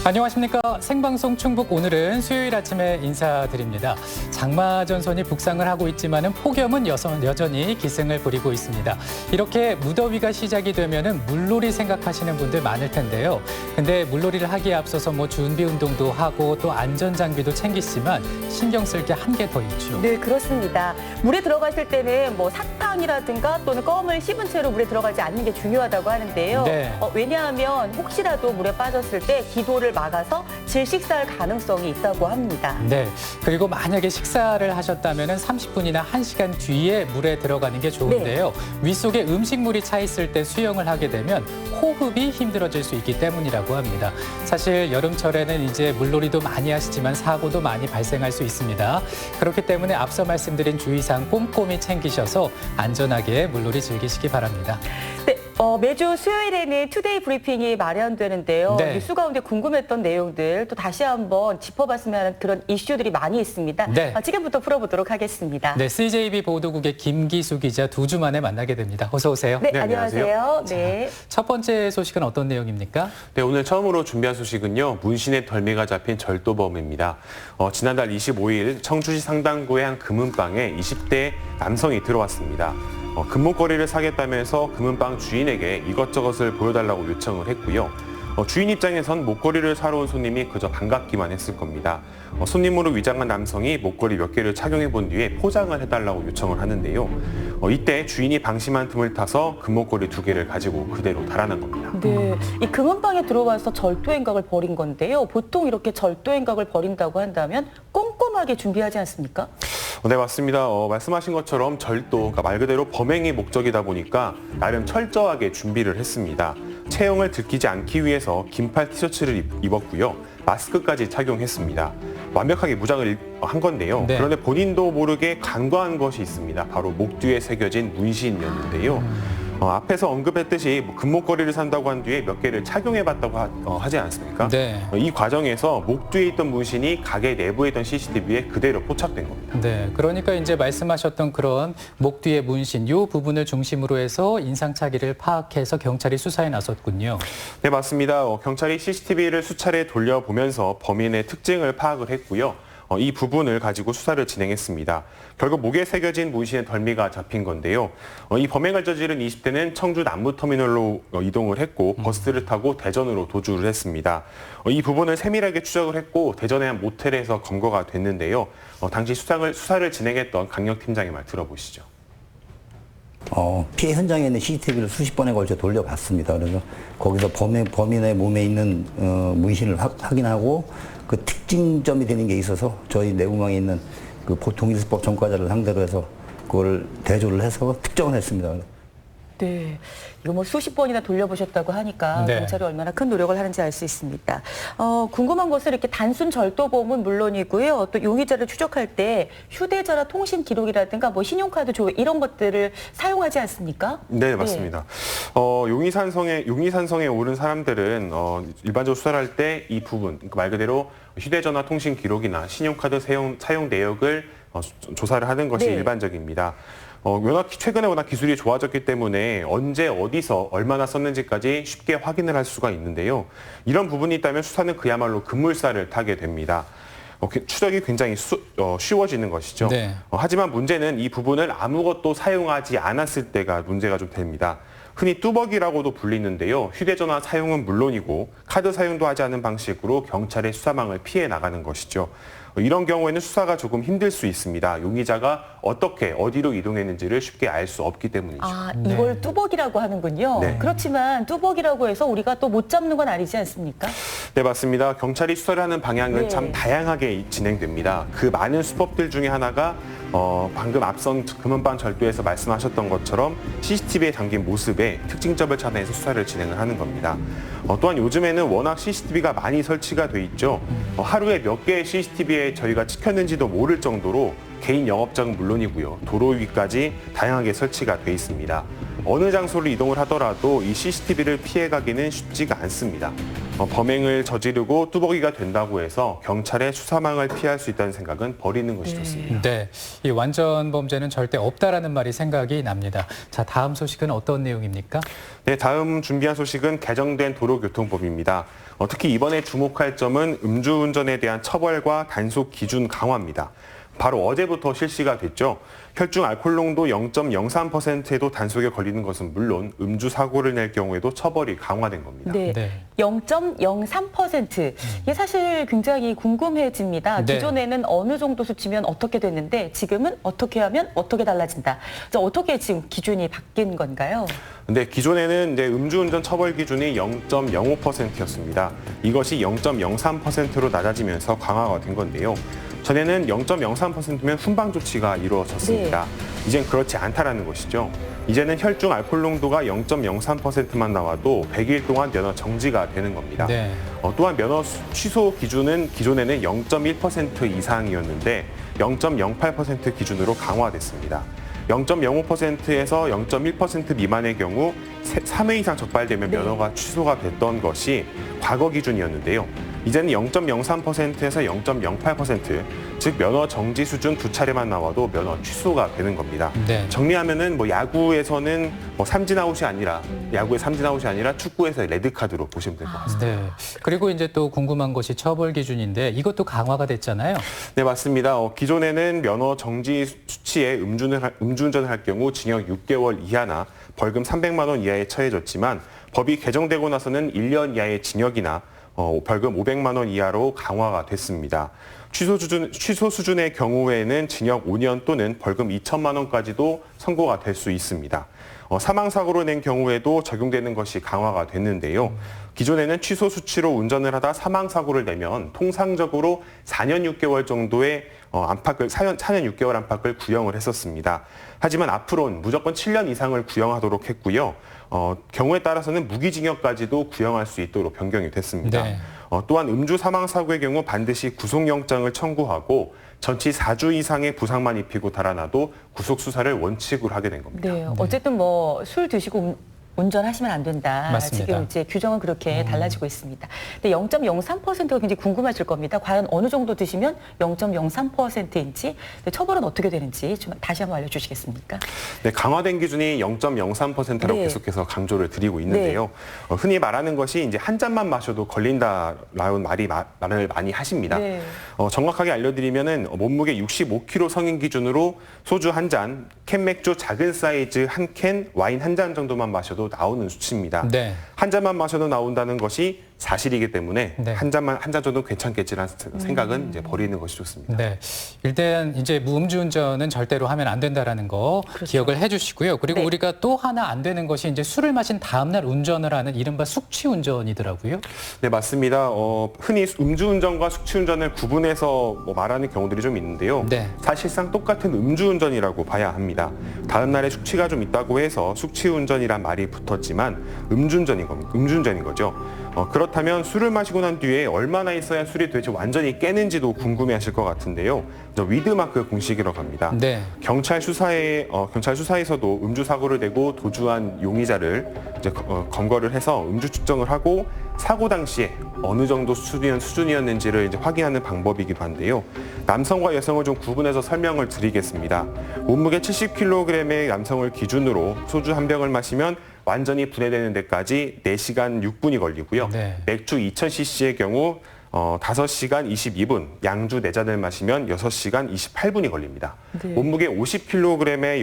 안녕하십니까. 생방송 충북 오늘은 수요일 아침에 인사드립니다. 장마 전선이 북상을 하고 있지만은 폭염은 여전히 기승을 부리고 있습니다. 이렇게 무더위가 시작이 되면은 물놀이 생각하시는 분들 많을 텐데요. 근데 물놀이를 하기에 앞서서 준비 운동도 하고 또 안전 장비도 챙기시지만 신경 쓸 게 한 개 더 있죠. 네, 그렇습니다. 물에 들어가실 때는 사탕이라든가 또는 껌을 씹은 채로 물에 들어가지 않는 게 중요하다고 하는데요. 네. 왜냐하면 혹시라도 물에 빠졌을 때 기도를 막아서 질식사할 가능성이 있다고 합니다. 네. 그리고 만약에 식사를 하셨다면 30분이나 1시간 뒤에 물에 들어가는 게 좋은데요. 윗속에 음식물이 차 있을 때 수영을 하게 되면 호흡이 힘들어질 수 있기 때문이라고 합니다. 사실 여름철에는 이제 물놀이도 많이 하시지만 사고도 많이 발생할 수 있습니다. 그렇기 때문에 앞서 말씀드린 주의사항 꼼꼼히 챙기셔서 안전하게 물놀이 즐기시기 바랍니다. 네, 매주 수요일에는 투데이 브리핑이 마련되는데요. 네. 뉴스 가운데 궁금했던 내용들 또 다시 한번 짚어봤으면 하는 그런 이슈들이 많이 있습니다. 네. 지금부터 풀어보도록 하겠습니다. 네, CJB 보도국의 김기수 기자 2주 만에 만나게 됩니다. 어서 오세요. 네, 네, 안녕하세요. 네. 첫 번째 소식은 어떤 내용입니까? 네, 오늘 처음으로 준비한 소식은요. 문신의 덜미가 잡힌 절도범입니다. 지난달 25일 청주시 상당구의 한 금은방에 20대 남성이 들어왔습니다. 금목걸이를 사겠다면서 금은방 주인에게 이것저것을 보여달라고 요청을 했고요. 주인 입장에선 목걸이를 사러 온 손님이 그저 반갑기만 했을 겁니다. 손님으로 위장한 남성이 목걸이 몇 개를 착용해 본 뒤에 포장을 해달라고 요청을 하는데요. 이때 주인이 방심한 틈을 타서 금목걸이 2개를 가지고 그대로 달아난 겁니다. 네, 이 금은방에 들어와서 절도 행각을 벌인 건데요. 보통 이렇게 절도 행각을 벌인다고 한다면 꼼꼼하게 준비하지 않습니까? 네, 맞습니다. 말씀하신 것처럼 절도, 그러니까 말 그대로 범행이 목적이다 보니까 나름 철저하게 준비를 했습니다. 체형을 들키지 않기 위해서 긴팔 티셔츠를 입었고요. 마스크까지 착용했습니다. 완벽하게 무장을 한 건데요. 네. 그런데 본인도 모르게 간과한 것이 있습니다. 바로 목 뒤에 새겨진 문신이었는데요. 앞에서 언급했듯이 금목걸이를 산다고 한 뒤에 몇 개를 착용해봤다고 하지 않습니까? 네. 이 과정에서 목 뒤에 있던 문신이 가게 내부에 있던 CCTV에 그대로 포착된 겁니다. 네, 그러니까 이제 말씀하셨던 그런 목 뒤에 문신, 이 부분을 중심으로 해서 인상착의를 파악해서 경찰이 수사에 나섰군요. 네, 맞습니다. 경찰이 CCTV를 수차례 돌려보면서 범인의 특징을 파악을 했고요. 이 부분을 가지고 수사를 진행했습니다. 결국 목에 새겨진 문신의 덜미가 잡힌 건데요. 이 범행을 저지른 20대는 청주 남부터미널로 이동을 했고 버스를 타고 대전으로 도주를 했습니다. 이 부분을 세밀하게 추적을 했고 대전의 한 모텔에서 검거가 됐는데요. 당시 수사를 진행했던 강력팀장의 말 들어보시죠. 피해 현장에 있는 CCTV를 수십 번에 걸쳐 돌려봤습니다. 그래서 거기서 범인의 몸에 있는 문신을 확인하고 그 특징점이 되는 게 있어서 저희 내부망에 있는 그 동일수법 전과자를 상대로 해서 그걸 대조를 해서 특정을 했습니다. 네, 이거 수십 번이나 돌려보셨다고 하니까 네. 경찰이 얼마나 큰 노력을 하는지 알 수 있습니다. 궁금한 것은 이렇게 단순 절도범은 물론이고요. 또 용의자를 추적할 때 휴대전화 통신 기록이라든가 신용카드 조회 이런 것들을 사용하지 않습니까? 네, 맞습니다. 용의산성에 오른 사람들은 일반적으로 수사를 할 때 이 부분, 그러니까 말 그대로 휴대전화 통신 기록이나 신용카드 사용 내역을 조사를 하는 것이 네. 일반적입니다. 최근에 워낙 기술이 좋아졌기 때문에 언제 어디서 얼마나 썼는지까지 쉽게 확인을 할 수가 있는데요. 이런 부분이 있다면 수사는 그야말로 급물살을 타게 됩니다. 추적이 굉장히 쉬워지는 것이죠. 네. 하지만 문제는 이 부분을 아무것도 사용하지 않았을 때가 문제가 좀 됩니다. 흔히 뚜벅이라고도 불리는데요. 휴대전화 사용은 물론이고 카드 사용도 하지 않은 방식으로 경찰의 수사망을 피해 나가는 것이죠. 이런 경우에는 수사가 조금 힘들 수 있습니다. 용의자가 어떻게 어디로 이동했는지를 쉽게 알 수 없기 때문이죠. 이걸 뚜벅이라고 하는군요. 네. 그렇지만 뚜벅이라고 해서 우리가 또 못 잡는 건 아니지 않습니까? 네, 맞습니다. 경찰이 수사를 하는 방향은 네. 참 다양하게 진행됩니다. 그 많은 수법들 중에 하나가 방금 앞선 금은방 절도에서 말씀하셨던 것처럼 CCTV에 담긴 모습에 특징점을 찾아내서 수사를 진행을 하는 겁니다. 또한 요즘에는 워낙 CCTV가 많이 설치가 돼 있죠. 하루에 몇 개의 CCTV에 저희가 찍혔는지도 모를 정도로 개인 영업장은 물론이고요. 도로 위까지 다양하게 설치가 돼 있습니다. 어느 장소를 이동을 하더라도 이 CCTV를 피해가기는 쉽지가 않습니다. 범행을 저지르고 뚜벅이가 된다고 해서 경찰의 수사망을 피할 수 있다는 생각은 버리는 것이 좋습니다. 네, 이 완전 범죄는 절대 없다라는 말이 생각이 납니다. 자, 다음 소식은 어떤 내용입니까? 네, 다음 준비한 소식은 개정된 도로교통법입니다. 특히 이번에 주목할 점은 음주운전에 대한 처벌과 단속 기준 강화입니다. 바로 어제부터 실시가 됐죠. 혈중 알코올 농도 0.03%에도 단속에 걸리는 것은 물론 음주 사고를 낼 경우에도 처벌이 강화된 겁니다. 네. 네. 0.03%. 이게 사실 굉장히 궁금해집니다. 네. 기존에는 어느 정도 수치면 어떻게 됐는데 지금은 어떻게 하면 어떻게 달라진다. 어떻게 지금 기준이 바뀐 건가요? 근데 기존에는 이제 음주운전 처벌 기준이 0.05%였습니다. 이것이 0.03%로 낮아지면서 강화가 된 건데요. 전에는 0.03%면 훈방 조치가 이루어졌습니다. 이젠 그렇지 않다라는 것이죠. 이제는 혈중 알코올 농도가 0.03%만 나와도 100일 동안 면허 정지가 되는 겁니다. 네. 또한 면허 취소 기준은 기존에는 0.1% 이상이었는데 0.08% 기준으로 강화됐습니다. 0.05%에서 0.1% 미만의 경우 3회 이상 적발되면 면허가 취소가 됐던 것이 과거 기준이었는데요. 이제는 0.03%에서 0.08%, 즉 면허 정지 수준 2차례만 나와도 면허 취소가 되는 겁니다. 네. 정리하면은 야구에서는 삼진 아웃이 아니라 야구의 삼진 아웃이 아니라 축구에서의 레드 카드로 보시면 될 것 같습니다. 네. 그리고 이제 또 궁금한 것이 처벌 기준인데 이것도 강화가 됐잖아요. 네, 맞습니다. 기존에는 면허 정지 수치에 음주운전을 할 경우 징역 6개월 이하나 벌금 300만 원 이하에 처해졌지만 법이 개정되고 나서는 1년 이하의 징역이나 벌금 500만 원 이하로 강화가 됐습니다. 취소 수준의 경우에는 징역 5년 또는 벌금 2천만 원까지도 선고가 될 수 있습니다. 사망사고로 낸 경우에도 적용되는 것이 강화가 됐는데요. 기존에는 취소 수치로 운전을 하다 사망사고를 내면 통상적으로 4년 6개월 정도의 4년 6개월 안팎을 구형을 했었습니다. 하지만 앞으로는 무조건 7년 이상을 구형하도록 했고요. 경우에 따라서는 무기징역까지도 구형할 수 있도록 변경이 됐습니다. 네. 또한 음주 사망사고의 경우 반드시 구속영장을 청구하고 전치 4주 이상의 부상만 입히고 달아나도 구속수사를 원칙으로 하게 된 겁니다. 네. 어쨌든 술 드시고 운전하시면 안 된다. 맞습니다. 지금 이제 규정은 그렇게 달라지고 있습니다. 근데 0.03%가 굉장히 궁금하실 겁니다. 과연 어느 정도 드시면 0.03%인지, 처벌은 어떻게 되는지 좀 다시 한번 알려주시겠습니까? 네, 강화된 기준이 0.03%라고 네. 계속해서 강조를 드리고 있는데요. 흔히 말하는 것이 이제 한 잔만 마셔도 걸린다라는 말을 많이 하십니다. 네. 정확하게 알려드리면은 몸무게 65kg 성인 기준으로 소주 한 잔, 캔 맥주 작은 사이즈 한 캔, 와인 한 잔 정도만 마셔도 나오는 수치입니다. 네. 한 잔만 마셔도 나온다는 것이 사실이기 때문에 네. 한 잔 정도 괜찮겠지라는 생각은 이제 버리는 것이 좋습니다. 네. 일단 이제 무음주운전은 절대로 하면 안 된다라는 거 기억을 해주시고요. 그리고 네. 우리가 또 하나 안 되는 것이 이제 술을 마신 다음날 운전을 하는 이른바 숙취운전이더라고요. 네, 맞습니다. 흔히 음주운전과 숙취운전을 구분해서 말하는 경우들이 좀 있는데요. 네. 사실상 똑같은 음주운전이라고 봐야 합니다. 다음 날에 숙취가 좀 있다고 해서 숙취운전이란 말이 붙었지만 음주운전인 거죠. 그렇다면 술을 마시고 난 뒤에 얼마나 있어야 술이 도대체 완전히 깨는지도 궁금해하실 것 같은데요. 위드마크 공식이라고 합니다. 네. 경찰 수사에서도 음주 사고를 내고 도주한 용의자를 이제 검거를 해서 음주 측정을 하고 사고 당시에 어느 정도 수준이었는지를 이제 확인하는 방법이기도 한데요. 남성과 여성을 좀 구분해서 설명을 드리겠습니다. 몸무게 70kg의 남성을 기준으로 소주 한 병을 마시면 완전히 분해되는 데까지 4시간 6분이 걸리고요. 네. 맥주 2000cc의 경우 5시간 22분, 양주 4잔을 마시면 6시간 28분이 걸립니다. 네. 몸무게 50kg의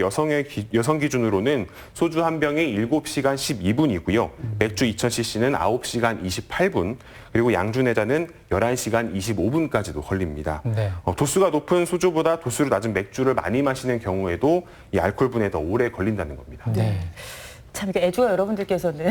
여성 기준으로는 소주 한 병에 7시간 12분이고요. 맥주 2000cc는 9시간 28분, 그리고 양주 4잔은 11시간 25분까지도 걸립니다. 네. 도수가 높은 소주보다 도수를 낮은 맥주를 많이 마시는 경우에도 이 알코올 분해에 더 오래 걸린다는 겁니다. 네. 참 애주가 여러분들께서는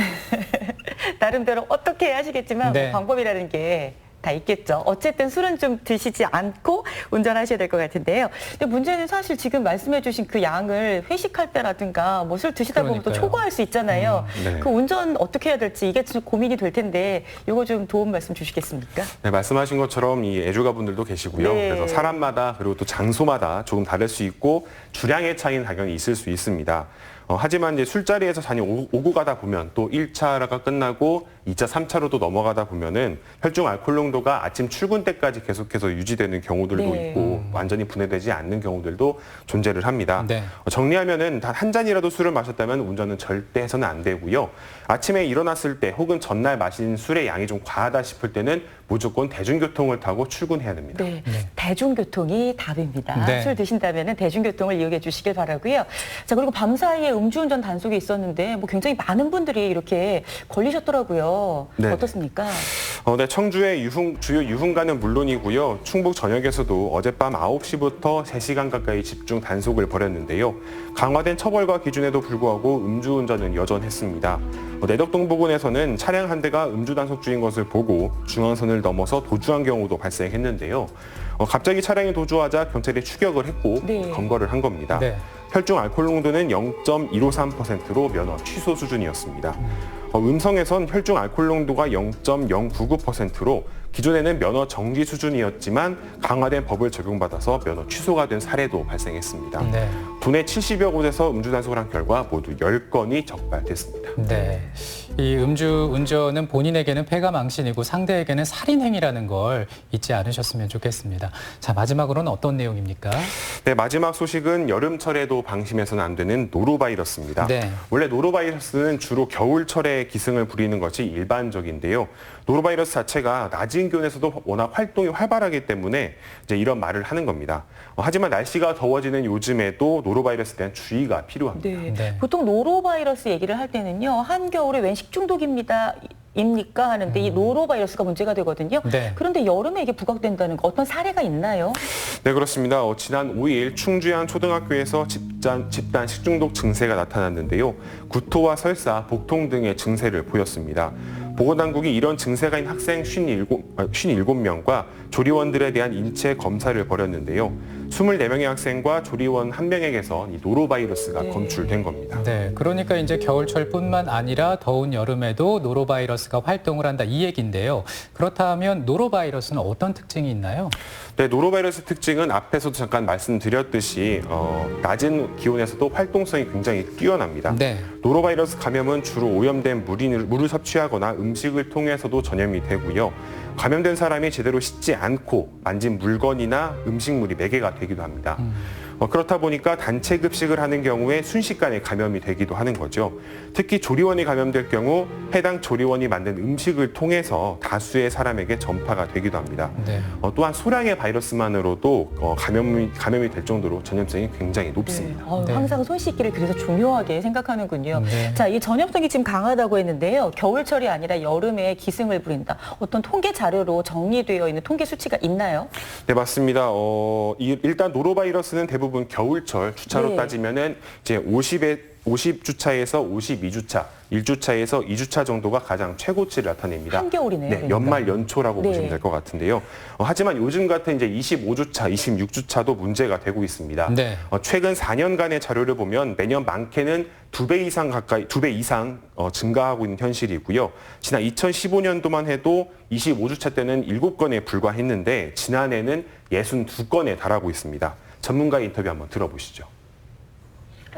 나름대로 어떻게 해야 하시겠지만 네. 방법이라는 게 다 있겠죠. 어쨌든 술은 좀 드시지 않고 운전하셔야 될 것 같은데요. 근데 문제는 사실 지금 말씀해 주신 그 양을 회식할 때라든가 술 드시다 보면 또 그러니까요. 초과할 수 있잖아요. 네. 그 운전 어떻게 해야 될지 이게 좀 고민이 될 텐데 이거 좀 도움 말씀 주시겠습니까? 네, 말씀하신 것처럼 이 애주가분들도 계시고요. 네. 그래서 사람마다 그리고 또 장소마다 조금 다를 수 있고 주량의 차이는 당연히 있을 수 있습니다. 하지만 이제 술자리에서 잔이 오고 가다 보면 또 1차가 끝나고 2차, 3차로도 넘어가다 보면은 혈중 알코올 농도가 아침 출근 때까지 계속해서 유지되는 경우들도 네. 있고 완전히 분해되지 않는 경우들도 존재를 합니다. 네. 정리하면은 단 한 잔이라도 술을 마셨다면 운전은 절대 해서는 안 되고요. 아침에 일어났을 때 혹은 전날 마신 술의 양이 좀 과하다 싶을 때는 무조건 대중교통을 타고 출근해야 됩니다. 네, 대중교통이 답입니다. 네. 술 드신다면 대중교통을 이용해 주시길 바라고요. 자, 그리고 밤사이에 음주운전 단속이 있었는데 뭐 굉장히 많은 분들이 이렇게 걸리셨더라고요. 네. 어떻습니까? 네, 청주의 주요 유흥가는 물론이고요. 충북 전역에서도 어젯밤 9시부터 3시간 가까이 집중 단속을 벌였는데요. 강화된 처벌과 기준에도 불구하고 음주운전은 여전했습니다. 내덕동 부근에서는 차량 한 대가 음주 단속 중인 것을 보고 중앙선을 넘어서 도주한 경우도 발생했는데요. 갑자기 차량이 도주하자 경찰이 추격을 했고 네. 검거를 한 겁니다. 네. 혈중 알코올 농도는 0.153%로 면허 취소 수준이었습니다. 음성에선 혈중 알코올 농도가 0.099%로 기존에는 면허 정지 수준이었지만 강화된 법을 적용받아서 면허 취소가 된 사례도 발생했습니다. 네. 도내 70여 곳에서 음주 단속을 한 결과 모두 10건이 적발됐습니다. 네. 이 음주 운전은 본인에게는 패가망신이고 상대에게는 살인행위라는 걸 잊지 않으셨으면 좋겠습니다. 자, 마지막으로는 어떤 내용입니까? 네, 마지막 소식은 여름철에도 방심해서는 안 되는 노로바이러스입니다. 네. 원래 노로바이러스는 주로 겨울철에 기승을 부리는 것이 일반적인데요. 노로바이러스 자체가 낮은 기온에서도 워낙 활동이 활발하기 때문에 이제 이런 말을 하는 겁니다. 하지만 날씨가 더워지는 요즘에도 노로바이러스에 대한 주의가 필요합니다. 네. 네. 보통 노로바이러스 얘기를 할 때는요, 한겨울에 웬 식중독입니다. 입니까 하는데 이 노로바이러스가 문제가 되거든요. 네. 그런데 여름에 이게 부각된다는 거 어떤 사례가 있나요? 네, 그렇습니다. 지난 5일 충주의 한 초등학교에서 집단 식중독 증세가 나타났는데요. 구토와 설사, 복통 등의 증세를 보였습니다. 보건당국이 이런 증세가 있는 학생 57명과 조리원들에 대한 인체 검사를 벌였는데요. 24명의 학생과 조리원 1명에게서 이 노로바이러스가 검출된 겁니다. 네, 그러니까 이제 겨울철뿐만 아니라 더운 여름에도 노로바이러스가 활동을 한다 이 얘기인데요. 그렇다면 노로바이러스는 어떤 특징이 있나요? 네, 노로바이러스 특징은 앞에서도 잠깐 말씀드렸듯이 낮은 기온에서도 활동성이 굉장히 뛰어납니다. 네. 노로바이러스 감염은 주로 오염된 물을 섭취하거나 음식을 통해서도 전염이 되고요. 감염된 사람이 제대로 씻지 않고 만진 물건이나 음식물이 매개가 되기도 합니다. 그렇다 보니까 단체 급식을 하는 경우에 순식간에 감염이 되기도 하는 거죠. 특히 조리원이 감염될 경우 해당 조리원이 만든 음식을 통해서 다수의 사람에게 전파가 되기도 합니다. 네. 또한 소량의 바이러스만으로도 감염이 될 정도로 전염성이 굉장히 높습니다. 네. 항상 손 씻기를 그래서 중요하게 생각하는군요. 네. 자, 이 전염성이 지금 강하다고 했는데요. 겨울철이 아니라 여름에 기승을 부린다. 어떤 통계 자료로 정리되어 있는 통계 수치가 있나요? 네, 맞습니다. 일단 노로바이러스는 대부분 겨울철 주차로 네. 따지면은 이제 50주차에서 52주차, 1주차에서 2주차 정도가 가장 최고치를 나타냅니다. 한겨울이네요. 네, 그러니까. 연말 연초라고 네. 보시면 될 것 같은데요. 하지만 요즘 같은 이제 25주차, 26주차도 문제가 되고 있습니다. 네. 최근 4년간의 자료를 보면 매년 많게는 2배 이상 증가하고 있는 현실이고요. 지난 2015년도만 해도 25주차 때는 7건에 불과했는데 지난해는 62건에 달하고 있습니다. 전문가의 인터뷰 한번 들어보시죠.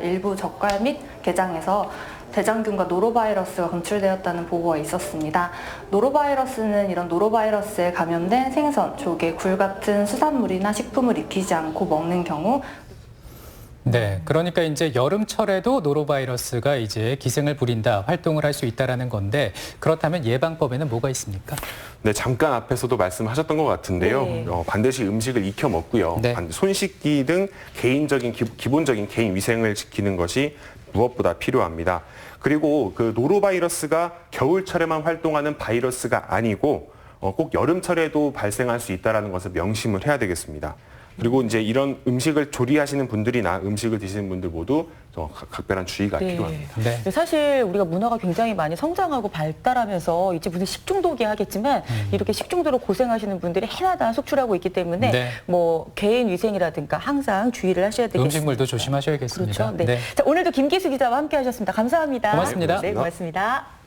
일부 젓갈 및 게장에서 대장균과 노로바이러스가 검출되었다는 보고가 있었습니다. 노로바이러스는 이런 노로바이러스에 감염된 생선, 조개, 굴 같은 수산물이나 식품을 익히지 않고 먹는 경우 네, 그러니까 이제 여름철에도 노로바이러스가 이제 기승을 부린다, 활동을 할 수 있다라는 건데 그렇다면 예방법에는 뭐가 있습니까? 네, 잠깐 앞에서도 말씀하셨던 것 같은데요. 네. 반드시 음식을 익혀 먹고요. 네. 손 씻기 등 개인적인 기본적인 개인 위생을 지키는 것이 무엇보다 필요합니다. 그리고 그 노로바이러스가 겨울철에만 활동하는 바이러스가 아니고 꼭 여름철에도 발생할 수 있다는 것을 명심을 해야 되겠습니다. 그리고 이제 이런 음식을 조리하시는 분들이나 음식을 드시는 분들 모두 각별한 주의가 필요합니다. 네. 사실 우리가 문화가 굉장히 많이 성장하고 발달하면서 이제 무슨 식중독이 하겠지만 이렇게 식중독으로 고생하시는 분들이 해마다 속출하고 있기 때문에 네. 뭐 개인 위생이라든가 항상 주의를 하셔야 되겠습니다. 음식물도 조심하셔야겠습니다. 그렇죠. 네. 자, 오늘도 김기수 기자와 함께 하셨습니다. 감사합니다. 고맙습니다. 네, 고맙습니다.